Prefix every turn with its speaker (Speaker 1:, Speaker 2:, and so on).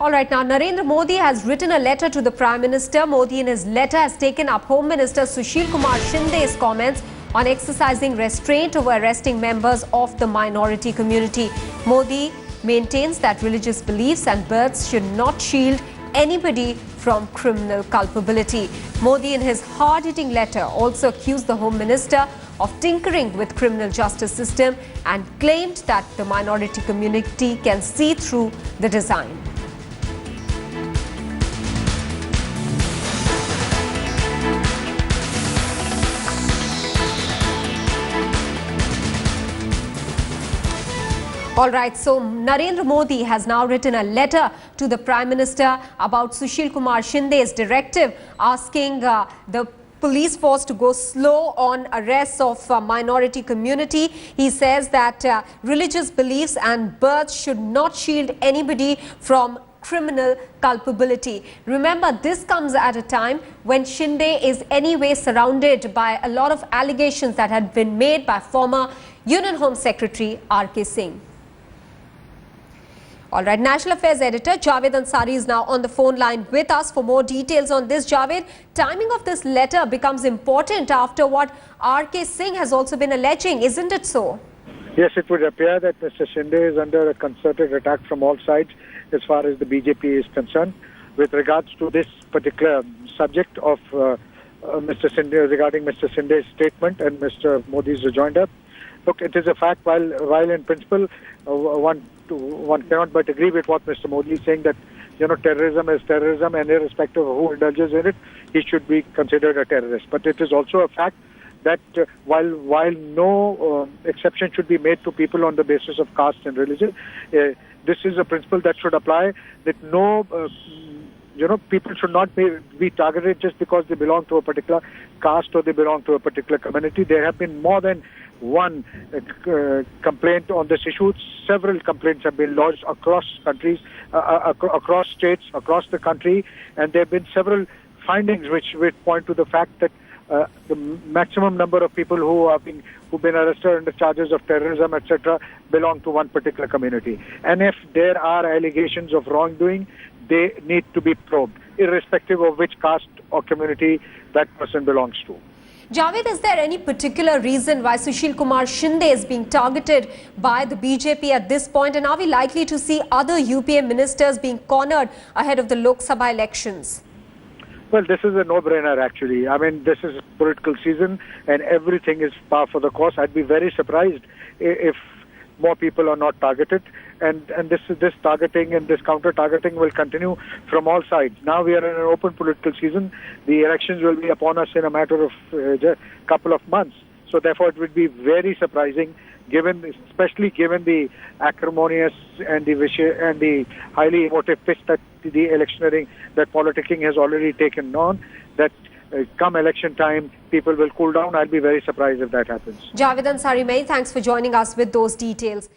Speaker 1: All right, now Narendra Modi has written a letter to the Prime Minister. Modi in his letter has taken up Home Minister Sushil Kumar Shinde's comments on exercising restraint over arresting members of the minority community. Modi maintains that religious beliefs and births should not shield anybody from criminal culpability. Modi in his hard-hitting letter also accused the Home Minister of tinkering with criminal justice system and claimed that the minority community can see through the design. All right, so Narendra Modi has now written a letter to the Prime Minister about Sushil Kumar Shinde's directive asking the police force to go slow on arrests of minority community. He says that religious beliefs and births should not shield anybody from criminal culpability. Remember, this comes at a time when Shinde is anyway surrounded by a lot of allegations that had been made by former Union Home Secretary R.K. Singh. All right, National Affairs Editor Javed Ansari is now on the phone line with us for more details on this. Javed, timing of this letter becomes important after what R.K. Singh has also been alleging, isn't it so?
Speaker 2: Yes, it would appear that Mr. Shinde is under a concerted attack from all sides as far as the BJP is concerned. With regards to this particular subject of Mr. Shinde, regarding Mr. Shinde's statement and Mr. Modi's rejoinder, look, it is a fact, while in principle one cannot but agree with what Mr. Modi is saying, that terrorism is terrorism, and irrespective of who indulges in it, he should be considered a terrorist. But it is also a fact that while no exception should be made to people on the basis of caste and religion, this is a principle that should apply, that no people should not be targeted just because they belong to a particular caste or they belong to a particular community. There have been more than one complaint on this issue. Several complaints have been lodged across countries, across states, across the country, and there have been several findings which point to the fact that the maximum number of people who've been arrested under charges of terrorism, etc., belong to one particular community. And if there are allegations of wrongdoing, they need to be probed, irrespective of which caste or community that person belongs to.
Speaker 1: Javed, is there any particular reason why Sushil Kumar Shinde is being targeted by the BJP at this point? And are we likely to see other UPA ministers being cornered ahead of the Lok Sabha elections?
Speaker 2: Well, this is a no-brainer, actually. I mean, this is political season and everything is par for the course. I'd be very surprised if more people are not targeted. And this targeting and this counter-targeting will continue from all sides. Now we are in an open political season. The elections will be upon us in a matter of a couple of months. So therefore it would be very surprising, especially given the acrimonious and the highly emotive pitch that the electioneering, that politicking has already taken on, that come election time, people will cool down. I'll be very surprised if that happens.
Speaker 1: Javed Ansari, many thanks for joining us with those details.